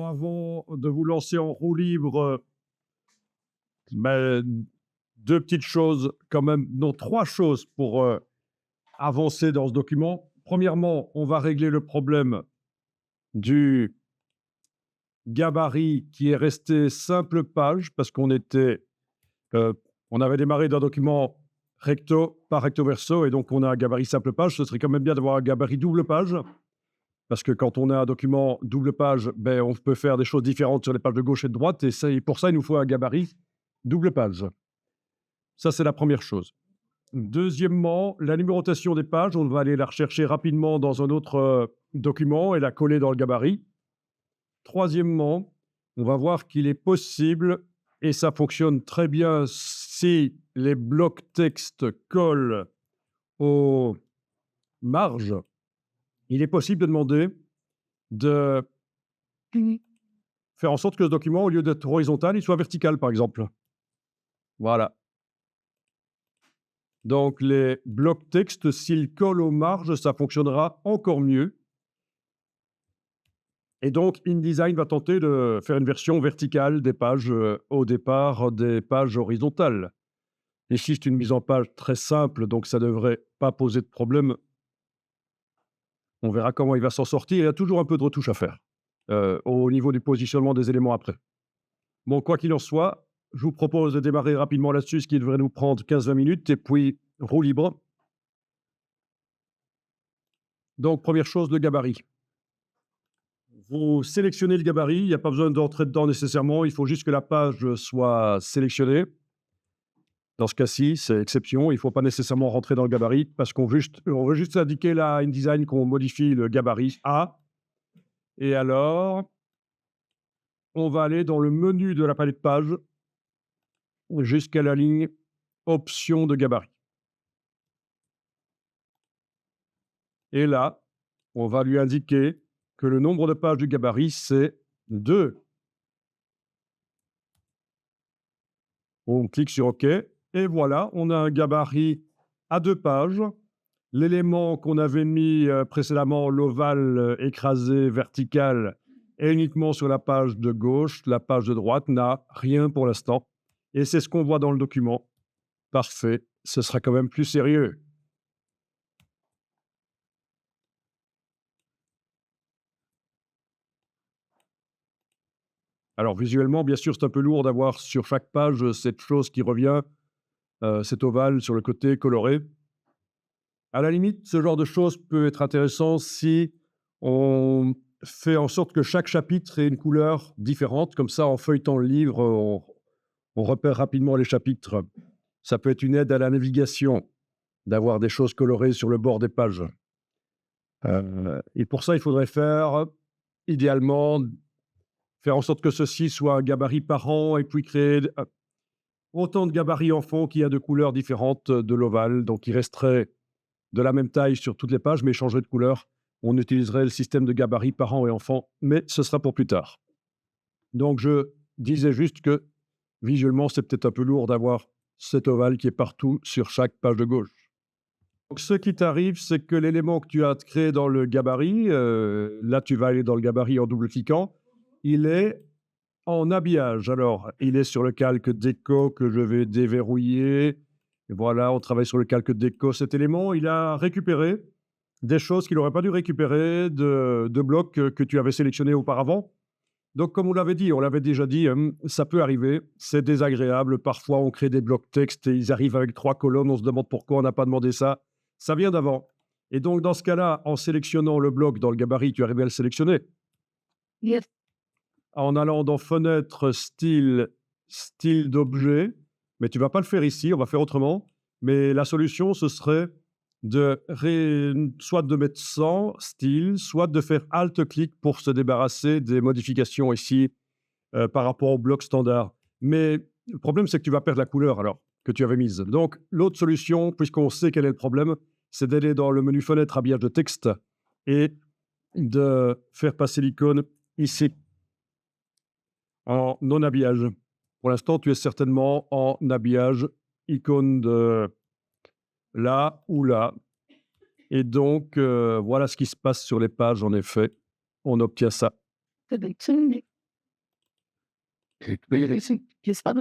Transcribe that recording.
avant de vous lancer en roue libre, ben, 2 petites choses quand même, non 3 choses pour, avancer dans ce document. Premièrement, on va régler le problème du gabarit qui est resté simple page parce heu, on avait démarré d'un document recto par recto verso et donc on a un gabarit simple page. Ce serait quand même bien d'avoir un gabarit double page parce que quand on a un document double page, ben, on peut faire des choses différentes sur les pages de gauche et de droite et pour ça, il nous faut un gabarit double page. Ça, c'est la première chose. Deuxièmement, la numérotation des pages, on va aller la rechercher rapidement dans un autre, document et la coller dans le gabarit. Troisièmement, on va voir qu'il est possible, et ça fonctionne très bien si les blocs texte collent aux marges, il est possible de demander de faire en sorte que ce document, au lieu d'être horizontal, il soit vertical, par exemple. Voilà. Donc les blocs texte, s'ils collent aux marges, ça fonctionnera encore mieux. Et donc InDesign va tenter de faire une version verticale des pages, au départ des pages horizontales. Ici, c'est une mise en page très simple, donc ça ne devrait pas poser de problème. On verra comment il va s'en sortir. Il y a toujours un peu de retouche à faire, au niveau du positionnement des éléments après. Bon, quoi qu'il en soit, je vous propose de démarrer rapidement là-dessus, ce qui devrait nous prendre 15-20 minutes et puis roue libre. Donc première chose, le gabarit. Vous sélectionnez le gabarit, il n'y a pas besoin d'entrer dedans nécessairement, il faut juste que la page soit sélectionnée. Dans ce cas-ci, c'est exception, il ne faut pas nécessairement rentrer dans le gabarit parce on veut juste indiquer là à InDesign qu'on modifie le gabarit A. Et alors, on va aller dans le menu de la palette page jusqu'à la ligne option de gabarit. Et là, on va lui indiquer que le nombre de pages du gabarit, c'est 2. On clique sur OK et voilà, on a un gabarit à 2 pages. L'élément qu'on avait mis, précédemment, l'ovale, écrasé vertical, est uniquement sur la page de gauche. La page de droite n'a rien pour l'instant et c'est ce qu'on voit dans le document. Parfait, ce sera quand même plus sérieux. Alors visuellement, bien sûr, c'est un peu lourd d'avoir sur chaque page, cette chose qui revient, cet ovale sur le côté coloré. À la limite, ce genre de choses peut être intéressant si on fait en sorte que chaque chapitre ait une couleur différente. Comme ça, en feuilletant le livre, on repère rapidement les chapitres. Ça peut être une aide à la navigation, d'avoir des choses colorées sur le bord des pages. Et pour ça, il faudrait idéalement, faire en sorte que ceci soit un gabarit par an et puis créer autant de gabarits en fond qu'il y a de couleurs différentes de l'ovale. Donc, il resterait de la même taille sur toutes les pages, mais changerait de couleur. On utiliserait le système de gabarit parents et enfants, mais ce sera pour plus tard. Donc, je disais juste que visuellement, c'est peut-être un peu lourd d'avoir cet ovale qui est partout sur chaque page de gauche. Donc, ce qui t'arrive, c'est que l'élément que tu as créé dans le gabarit, là, tu vas aller dans le gabarit en double-cliquant, il est en habillage. Alors, il est sur le calque déco que je vais déverrouiller. Et voilà, on travaille sur le calque déco. Cet élément, il a récupéré des choses qu'il n'aurait pas dû récupérer de blocs que tu avais sélectionnés auparavant. Donc, comme on l'avait déjà dit, ça peut arriver, c'est désagréable. Parfois, on crée des blocs texte et ils arrivent avec 3 colonnes. On se demande pourquoi on n'a pas demandé ça. Ça vient d'avant. Et donc, dans ce cas-là, en sélectionnant le bloc dans le gabarit, tu arrives à le sélectionner. Yes. En allant dans Fenêtre, style d'objet, mais tu ne vas pas le faire ici, on va faire autrement. Mais la solution, ce serait soit de mettre sans style, soit de faire Alt-clic pour se débarrasser des modifications ici par rapport au bloc standard. Mais le problème, c'est que tu vas perdre la couleur alors que tu avais mise. Donc, l'autre solution, puisqu'on sait quel est le problème, c'est d'aller dans le menu Fenêtre, habillage de texte et de faire passer l'icône ici en non-habillage. Pour l'instant, tu es certainement en habillage, icône de là ou là. Et donc, voilà ce qui se passe sur les pages, en effet. On obtient ça. Qu'est-ce pas